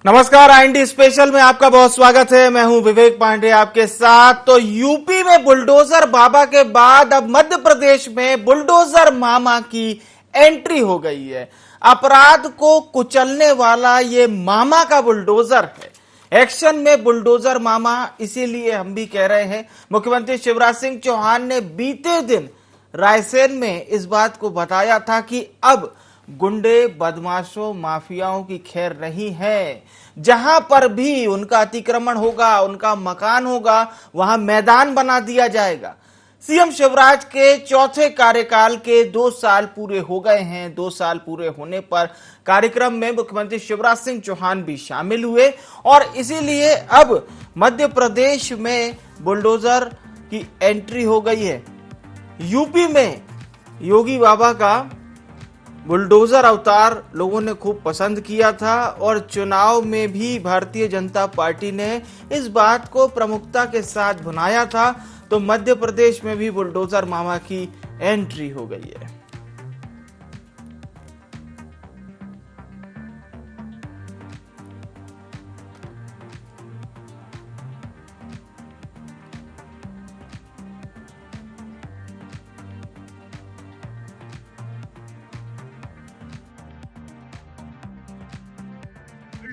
नमस्कार, IND special में आपका बहुत स्वागत है। मैं हूं विवेक पांडे आपके साथ। तो यूपी में बुलडोजर बाबा के बाद अब मध्य प्रदेश में बुलडोजर मामा की एंट्री हो गई है। अपराध को कुचलने वाला ये मामा का बुलडोजर है। एक्शन में बुलडोजर मामा, इसीलिए हम भी कह रहे हैं। मुख्यमंत्री शिवराज सिंह चौहान ने बीते दिन रायसेन में इस बात को बताया था कि अब गुंडे, बदमाशों, माफियाओं की खैर नहीं है। जहां पर भी उनका अतिक्रमण होगा, उनका मकान होगा, वहां मैदान बना दिया जाएगा। सीएम शिवराज के चौथे कार्यकाल के 2 साल पूरे हो गए हैं। 2 साल पूरे होने पर कार्यक्रम में मुख्यमंत्री शिवराज सिंह चौहान भी शामिल हुए और इसीलिए अब मध्य प्रदेश में बुलडोजर की एंट्री हो गई है। यूपी में योगी बाबा का बुलडोजर अवतार लोगों ने खूब पसंद किया था और चुनाव में भी भारतीय जनता पार्टी ने इस बात को प्रमुखता के साथ भुनाया था। तो मध्य प्रदेश में भी बुलडोजर मामा की एंट्री हो गई है।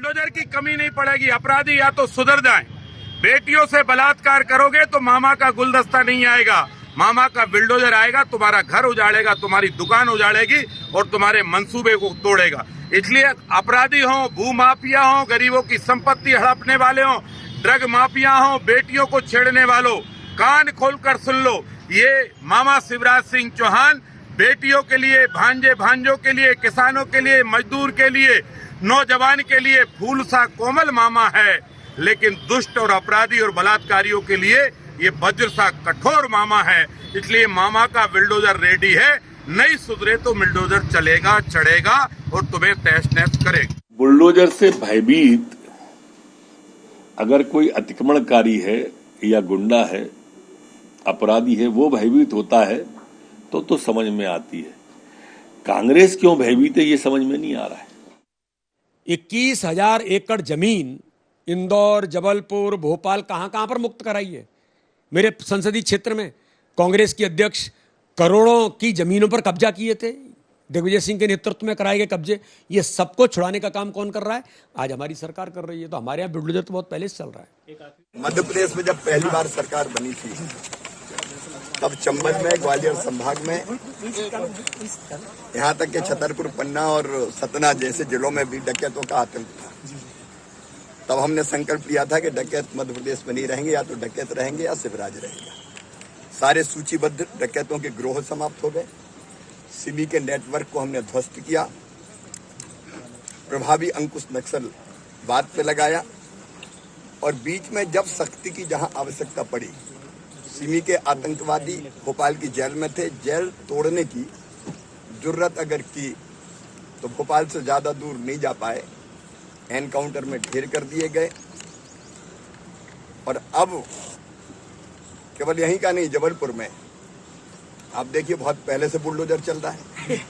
बुलडोजर की कमी नहीं पड़ेगी। अपराधी या तो सुधर जाएं। बेटियों से बलात्कार करोगे तो मामा का गुलदस्ता नहीं आएगा, मामा का बुलडोजर आएगा, तुम्हारा घर उजाड़ेगा, तुम्हारी दुकान उजाड़ेगी और तुम्हारे मंसूबे को तोड़ेगा। इसलिए अपराधी हो, भूमाफिया हो, गरीबों की संपत्ति हड़पने वाले हो, ड्रग माफिया हो, बेटियों को छेड़ने वालों, कान खोलकर सुन लो। ये मामा शिवराज सिंह चौहान बेटियों के लिए, भांजे भांजों के लिए, किसानों के लिए, मजदूर के लिए, नौजवान के लिए फूल सा कोमल मामा है, लेकिन दुष्ट और अपराधी और बलात्कारियों के लिए ये वज्र सा कठोर मामा है। इसलिए मामा का बुलडोजर रेडी है। नहीं सुधरे तो बुलडोजर चलेगा, चढ़ेगा और तुम्हें तहस नहस करेगा। बुलडोजर से भयभीत अगर कोई अतिक्रमणकारी है या गुंडा है, अपराधी है, वो भयभीत होता है तो समझ में आती है। कांग्रेस क्यों भयभीत है ये समझ में नहीं आ रहा है। 21,000 एकड़ जमीन इंदौर, जबलपुर, भोपाल कहां पर मुक्त कराई है। मेरे संसदीय क्षेत्र में कांग्रेस की अध्यक्ष करोड़ों की जमीनों पर कब्जा किए थे। दिग्विजय सिंह के नेतृत्व में कराए गए कब्जे, ये सबको छुड़ाने का काम कौन कर रहा है? आज हमारी सरकार कर रही है। तो हमारे यहाँ बुलडोजर तो बहुत पहले से चल रहा है। मध्य प्रदेश में जब पहली बार सरकार बनी थी तब चंबल में, ग्वालियर संभाग में, यहाँ तक के छतरपुर, पन्ना और सतना जैसे जिलों में भी डकैतों का आतंक था। तब हमने संकल्प लिया था कि डकैत मध्य प्रदेश में नहीं रहेंगे, या तो डकैत रहेंगे या शिवराज रहेगा। सारे सूचीबद्ध डकैतों के गिरोह समाप्त हो गए। सिमी के नेटवर्क को हमने ध्वस्त किया। प्रभावी अंकुश नक्सलवाद पे लगाया और बीच में जब सख्ती की जहां आवश्यकता पड़ी, सिमी के आतंकवादी भोपाल की जेल में थे। जेल तोड़ने की जुर्रत अगर की तो भोपाल से ज्यादा दूर नहीं जा पाए, एनकाउंटर में ढेर कर दिए गए। और अब केवल यहीं का नहीं, जबलपुर में आप देखिए बहुत पहले से बुलडोजर चल रहा है।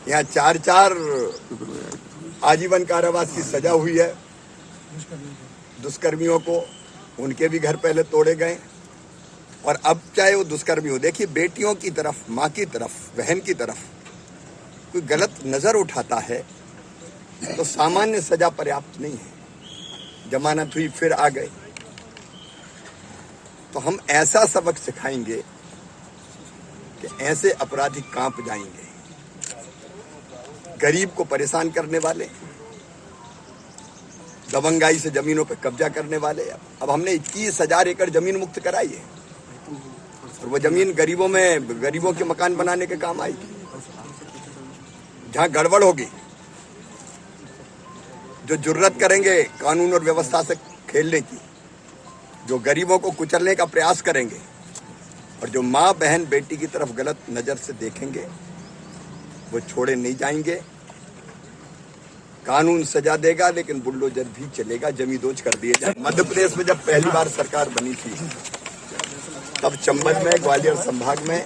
यहाँ 4 आजीवन कारावास की सजा हुई है दुष्कर्मियों को। उनके भी घर पहले तोड़े गए और अब चाहे वो दुष्कर्मी हो, देखिए बेटियों की तरफ, माँ की तरफ, बहन की तरफ कोई गलत नजर उठाता है तो सामान्य सजा पर्याप्त नहीं है। जमानत हुई, फिर आ गए। तो हम ऐसा सबक सिखाएंगे कि ऐसे अपराधी कांप जाएंगे। गरीब को परेशान करने वाले, दबंगाई से जमीनों पर कब्जा करने वाले, अब हमने 21,000 एकड़ जमीन मुक्त कराई है और वो जमीन गरीबों के मकान बनाने के काम आएगी। जहां गड़बड़ होगी, जो जुर्रत करेंगे कानून और व्यवस्था से खेलने की, जो गरीबों को कुचलने का प्रयास करेंगे और जो माँ, बहन, बेटी की तरफ गलत नजर से देखेंगे, वो छोड़े नहीं जाएंगे। कानून सजा देगा लेकिन बुलडोजर भी चलेगा, जमींदोज कर दिए जाए। मध्य प्रदेश में जब पहली बार सरकार बनी थी तब चंबल में, ग्वालियर संभाग में,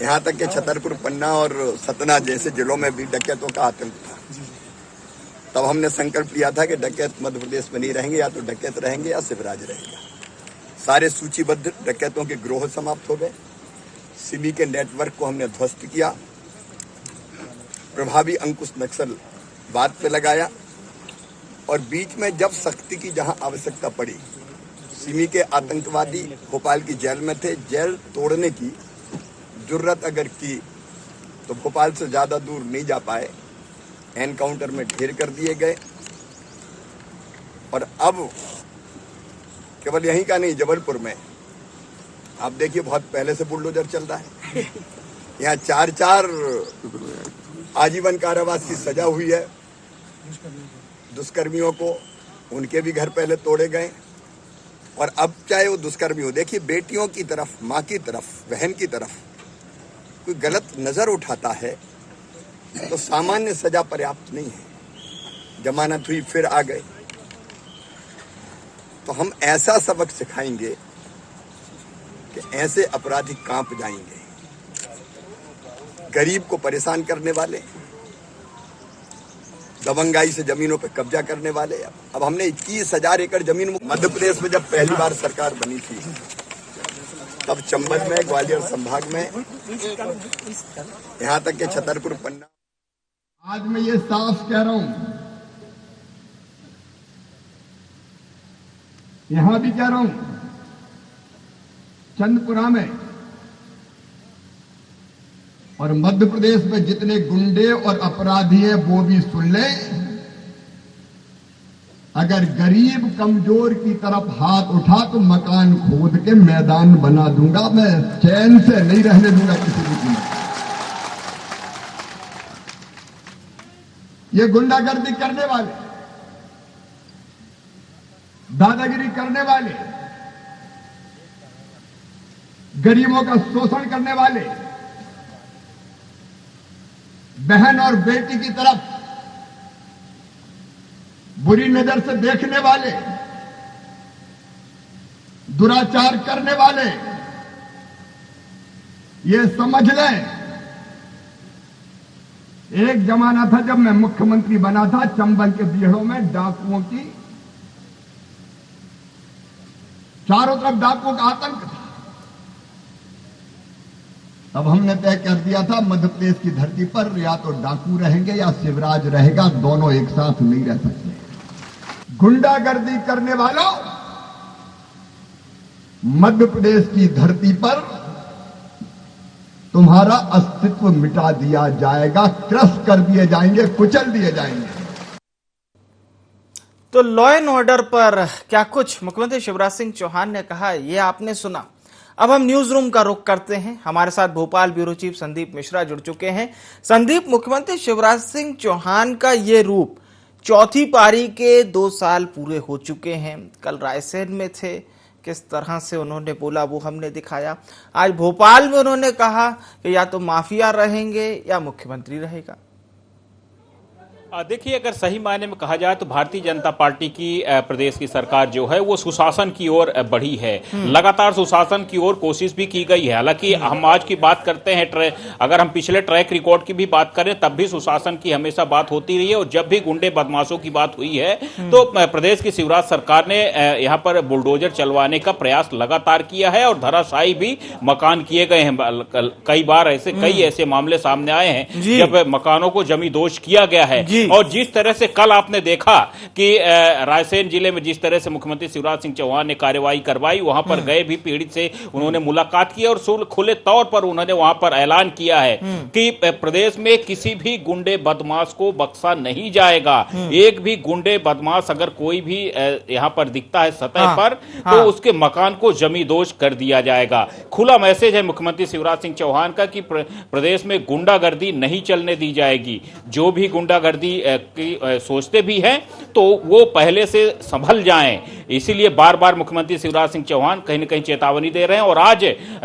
यहाँ तक के छतरपुर, पन्ना और सतना जैसे जिलों में भी डकैतों का आतंक था। तब हमने संकल्प लिया था कि डकैत मध्य प्रदेश में नहीं रहेंगे, या तो डकैत रहेंगे या शिवराज रहेगा। सारे सूचीबद्ध डकैतों के गिरोह समाप्त हो गए, सिमी के नेटवर्क को हमने ध्वस्त किया, प्रभावी अंकुश नक्सलवाद पे लगाया, और बीच में जब सख्ती की जहां आवश्यकता पड़ी, सिमी के आतंकवादी भोपाल की जेल में थे, जेल तोड़ने की जुर्रत अगर की तो भोपाल से ज्यादा दूर नहीं जा पाए, एनकाउंटर में ढेर कर दिए गए। और अब केवल यहीं का नहीं, जबलपुर में आप देखिए बहुत पहले से बुलडोजर चल रहा है। यहाँ 4-4 आजीवन कारावास की सजा हुई है दुष्कर्मियों को, उनके भी घर पहले तोड़े गए। और अब चाहे वो दुष्कर्मी हो, देखिए बेटियों की तरफ, माँ की तरफ, बहन की तरफ कोई गलत नजर उठाता है तो सामान्य सजा पर्याप्त नहीं है। जमानत हुई, फिर आ गए। तो हम ऐसा सबक सिखाएंगे कि ऐसे अपराधी कांप जाएंगे। गरीब को परेशान करने वाले, दबंगाई से जमीनों पर कब्जा करने वाले। अब हमने 21,000 एकड़ जमीन मध्य प्रदेश में जब पहली बार सरकार बनी थी, तब चंबल में, ग्वालियर संभाग में, यहां तक के छतरपुर, पन्ना। आज मैं ये साफ कह रहा हूं, यहां भी कह रहा हूं, चंदपुरा में और मध्य प्रदेश में जितने गुंडे और अपराधी हैं वो भी सुन लें। अगर गरीब कमजोर की तरफ हाथ उठा तो मकान खोद के मैदान बना दूंगा, मैं चैन से नहीं रहने दूंगा किसी भी कीमत। ये गुंडागर्दी करने वाले, दादागिरी करने वाले, गरीबों का शोषण करने वाले, बहन और बेटी की तरफ बुरी नजर से देखने वाले, दुराचार करने वाले, ये समझ लें, एक जमाना था जब मैं मुख्यमंत्री बना था, चंबल के बीहड़ों में डाकुओं की, चारों तरफ डाकुओं का आतंक था। तब हमने तय कर दिया था मध्य प्रदेश की धरती पर या तो डाकू रहेंगे या शिवराज रहेगा, दोनों एक साथ नहीं रह सकते। गुंडागर्दी करने वालों, मध्य प्रदेश की धरती पर तुम्हारा अस्तित्व मिटा दिया जाएगा, क्रश कर दिए जाएंगे, कुचल दिए जाएंगे। तो लॉ एंड ऑर्डर पर क्या कुछ मुख्यमंत्री शिवराज सिंह चौहान ने कहा, ये आपने सुना। अब हम न्यूज रूम का रुख करते हैं। हमारे साथ भोपाल ब्यूरो चीफ संदीप मिश्रा जुड़ चुके हैं। संदीप, मुख्यमंत्री शिवराज सिंह चौहान का ये रूप, चौथी पारी के 2 साल पूरे हो चुके हैं। कल रायसेन में थे, किस तरह से उन्होंने बोला वो हमने दिखाया। आज भोपाल में उन्होंने कहा कि या तो माफिया रहेंगे या मुख्यमंत्री रहेगा। देखिए, अगर सही मायने में कहा जाए तो भारतीय जनता पार्टी की प्रदेश की सरकार जो है वो सुशासन की ओर बढ़ी है। लगातार सुशासन की ओर कोशिश भी की गई है। हालांकि हम आज की बात करते हैं, अगर हम पिछले ट्रैक रिकॉर्ड की भी बात करें तब भी सुशासन की हमेशा बात होती रही है। और जब भी गुंडे बदमाशों की बात हुई है तो प्रदेश की शिवराज सरकार ने यहाँ पर बुलडोजर चलवाने का प्रयास लगातार किया है और धराशायी भी मकान किए गए हैं। कई बार कई ऐसे मामले सामने आए हैं जब मकानों को जमींदोज किया गया है। और जिस तरह से कल आपने देखा कि रायसेन जिले में जिस तरह से मुख्यमंत्री शिवराज सिंह चौहान ने कार्रवाई करवाई, वहां पर गए भी पीड़ित से उन्होंने मुलाकात की और खुले तौर पर उन्होंने वहां पर ऐलान किया है कि प्रदेश में किसी भी गुंडे बदमाश को बख्शा नहीं जाएगा। एक भी गुंडे बदमाश अगर कोई भी यहां पर दिखता है सतह पर तो उसके मकान को जमींदोज कर दिया जाएगा। खुला मैसेज है मुख्यमंत्री शिवराज सिंह चौहान का कि प्रदेश में गुंडागर्दी नहीं चलने दी जाएगी। जो भी गुंडागर्दी की सोचते भी हैं तो वो पहले से संभल जाएं। इसीलिए बार बार मुख्यमंत्री शिवराज सिंह चौहान कहीं न कहीं चेतावनी दे रहे हैं। और आज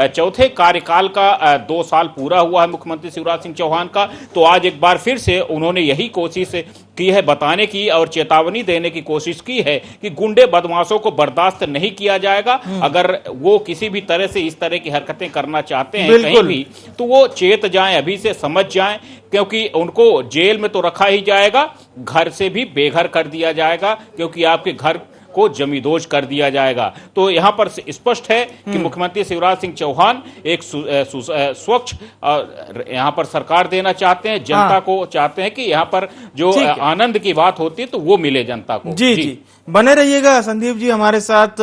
चौथे कार्यकाल का 2 साल पूरा हुआ है मुख्यमंत्री शिवराज सिंह चौहान का, तो आज एक बार फिर से उन्होंने यही कोशिश की है बताने की और चेतावनी देने की कोशिश की है कि गुंडे बदमाशों को बर्दाश्त नहीं किया जाएगा। अगर वो किसी भी तरह से इस तरह की हरकतें करना चाहते हैं कहीं भी, तो वो चेत जाएं, अभी से समझ जाएं, क्योंकि उनको जेल में तो रखा ही जाएगा, घर से भी बेघर कर दिया जाएगा, क्योंकि आपके घर को जमींदोज कर दिया जाएगा। तो यहां पर स्पष्ट है कि मुख्यमंत्री शिवराज सिंह चौहान एक स्वच्छ यहां पर सरकार देना चाहते हैं, जनता को चाहते हैं कि यहां पर जो आनंद की बात होती है तो वो मिले जनता को। जी बने रहिएगा संदीप जी हमारे साथ।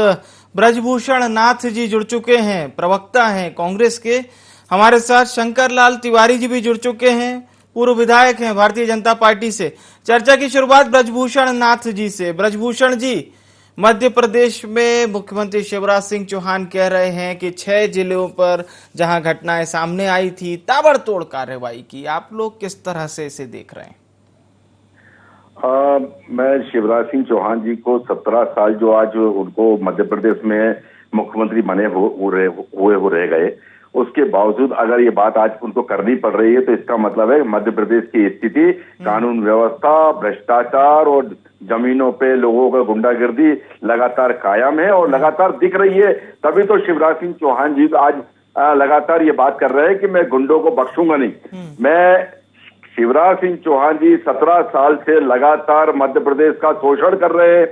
ब्रजभूषण नाथ जी जुड़ चुके हैं, प्रवक्ता हैं कांग्रेस के। हमारे साथ शंकर लाल तिवारी जी भी जुड़ चुके हैं, पूर्व विधायक हैं भारतीय जनता पार्टी से। चर्चा की शुरुआत ब्रजभूषण नाथ जी से। ब्रजभूषण जी, मध्य प्रदेश में मुख्यमंत्री शिवराज सिंह चौहान कह रहे हैं कि 6 जिलों पर जहां घटनाएं सामने आई थी ताबड़तोड़ कार्रवाई की। आप लोग किस तरह से इसे देख रहे हैं? मैं शिवराज सिंह चौहान जी को 17 साल जो आज उनको मध्य प्रदेश में मुख्यमंत्री बने हुए रह गए, उसके बावजूद अगर ये बात आज उनको करनी पड़ रही है तो इसका मतलब है मध्य प्रदेश की स्थिति, कानून व्यवस्था, भ्रष्टाचार और जमीनों पे लोगों का गुंडागर्दी लगातार कायम है और लगातार दिख रही है। तभी तो शिवराज सिंह चौहान जी आज लगातार ये बात कर रहे हैं कि मैं गुंडों को बख्शूंगा नहीं। मैं शिवराज सिंह चौहान जी 17 साल से लगातार मध्य प्रदेश का शोषण कर रहे हैं,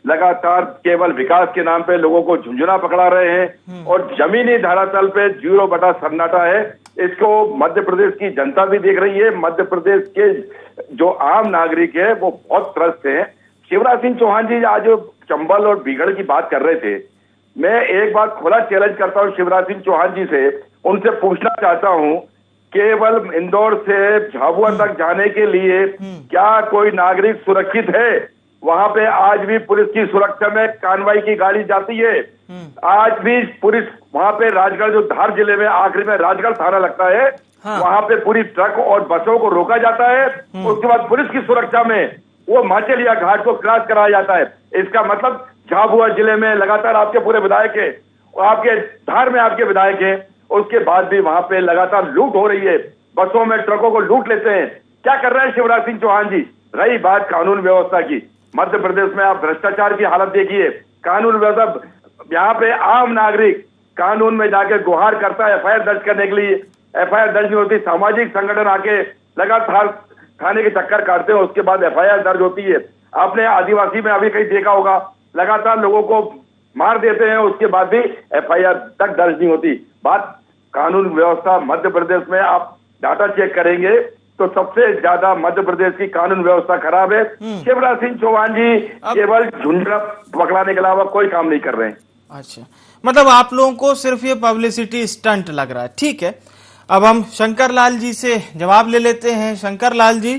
लगातार केवल विकास के नाम पे लोगों को झुंझुना पकड़ा रहे हैं और जमीनी धरातल पे 0 सन्नाटा है। इसको मध्य प्रदेश की जनता भी देख रही है। मध्य प्रदेश के जो आम नागरिक है वो बहुत त्रस्त हैं। शिवराज सिंह चौहान जी आज चंबल और बीगड़ की बात कर रहे थे। मैं एक बात खुला चैलेंज करता हूं शिवराज सिंह चौहान जी से, उनसे पूछना चाहता हूं, केवल इंदौर से झाबुआ तक जाने के लिए क्या कोई नागरिक सुरक्षित है? वहां पे आज भी पुलिस की सुरक्षा में कानवाई की गाड़ी जाती है। आज भी पुलिस वहां पे राजगढ़, जो धार जिले में आखिरी में राजगढ़ थाना लगता है, वहां पे पूरी ट्रक और बसों को रोका जाता है। उसके बाद पुलिस की सुरक्षा में वो माचलिया घाट को क्रॉस कराया जाता है। इसका मतलब झाबुआ जिले में लगातार आपके पूरे विधायक है, आपके धार में आपके विधायक है, उसके बाद भी वहां पे लगातार लूट हो रही है, बसों में ट्रकों को लूट लेते हैं। क्या कर रहे हैं शिवराज सिंह चौहान जी? रही बात कानून व्यवस्था की, मध्य प्रदेश में आप भ्रष्टाचार की हालत देखिए, कानून व्यवस्था, यहाँ पे आम नागरिक कानून में जाके गुहार करता है एफआईआर दर्ज करने के लिए, एफआईआर दर्ज नहीं होती, सामाजिक संगठन आके लगातार थाने के चक्कर काटते हैं, उसके बाद एफआईआर दर्ज होती है। आपने आदिवासी में अभी कहीं देखा होगा, लगातार लोगों को मार देते हैं, उसके बाद भी एफआईआर तक दर्ज नहीं होती। बात कानून व्यवस्था मध्य प्रदेश में आप डाटा चेक करेंगे तो सबसे ज्यादा मध्य प्रदेश की कानून व्यवस्था खराब है। शिवराज सिंह चौहान जी केवल झुंझुना पकड़ाने के अलावा कोई काम नहीं कर रहे हैं। अच्छा, मतलब आप लोगों को सिर्फ ये पब्लिसिटी स्टंट लग रहा है। ठीक है, अब हम शंकर लाल जी से जवाब ले लेते हैं। शंकर लाल जी,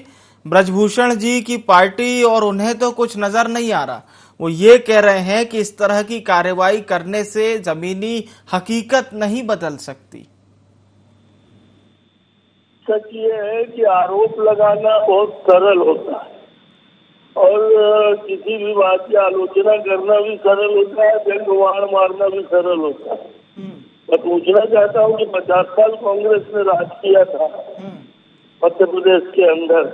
ब्रजभूषण जी की पार्टी और उन्हें तो कुछ नजर नहीं आ रहा, वो ये कह रहे हैं कि इस तरह की कार्रवाई करने से जमीनी हकीकत नहीं बदल सकती। सच ये है कि आरोप लगाना बहुत सरल होता है और किसी भी बात की आलोचना करना भी सरल होता है, व्यंग्यवार मारना भी सरल होता है। मैं पूछना चाहता हूँ कि 50 साल कांग्रेस ने राज किया था मध्य प्रदेश के अंदर,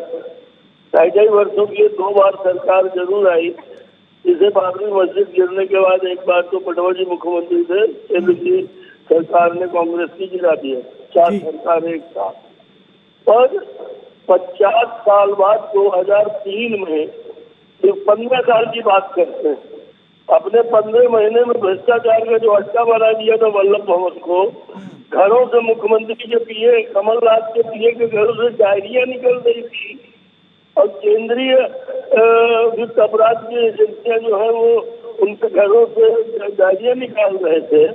2.5 वर्षों के लिए 2 बार सरकार जरूर आई। इसे बाबरी मस्जिद गिरने के बाद एक बार तो पटवा जी मुख्यमंत्री थे, केंद्र की सरकार ने कांग्रेस की गिरा दिया, 4 सरकार एक साथ। पर 50 साल बाद 2003 में 15 साल की बात करते हैं, अपने 15 महीने में भ्रष्टाचार का जो अड्डा बना दिया था वल्लभ भवन को, घरों से मुख्यमंत्री के पीए, कमलनाथ के पीए के घरों से डायरिया निकल रही थी और केंद्रीय वित्त अपराध की एजेंसियां जो है वो उनके घरों से डायरिया निकाल रहे थे।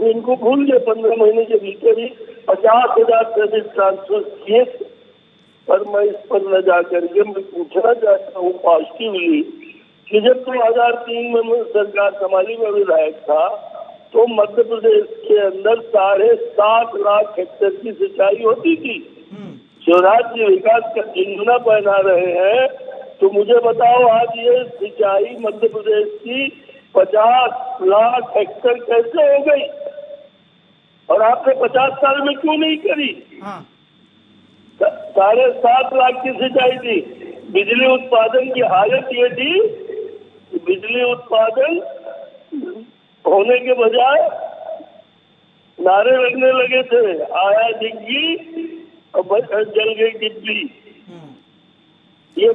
इनको भूल गए 15 महीने के भीतर ही 50,000 से अधिक ट्रांसफर किए। पर मैं इस पर न जाकर के मैं पूछना चाहता हूँ पॉजिटिवली कि जब 2003 में मैं सरकार संभाली में विधायक था तो मध्य प्रदेश के अंदर 7.5 लाख हेक्टेयर की सिंचाई होती थी। शिवराज जी विकास का झुंझुना पहना रहे हैं तो मुझे बताओ आज ये सिंचाई मध्य प्रदेश की 50 लाख हेक्टेयर कैसे हो गई, और आपने 50 साल में क्यों नहीं करी? हाँ। 7.5 लाख की सिंचाई थी। बिजली उत्पादन की हालत ये थी, बिजली उत्पादन होने के बजाय नारे लगने लगे थे, आया डिग्गी और जल गई डिब्बी। ये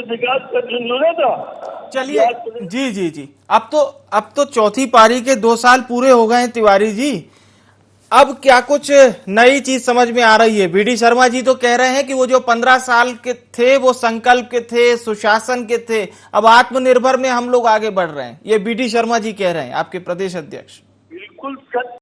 विकास का झुंझुना था। चलिए जी, अब तो चौथी पारी के 2 साल पूरे हो गए हैं तिवारी जी। अब क्या कुछ नई चीज समझ में आ रही है? बीडी शर्मा जी तो कह रहे हैं कि वो जो 15 साल के थे वो संकल्प के थे, सुशासन के थे, अब आत्मनिर्भर में हम लोग आगे बढ़ रहे हैं, ये बीडी शर्मा जी कह रहे हैं, आपके प्रदेश अध्यक्ष। बिल्कुल सच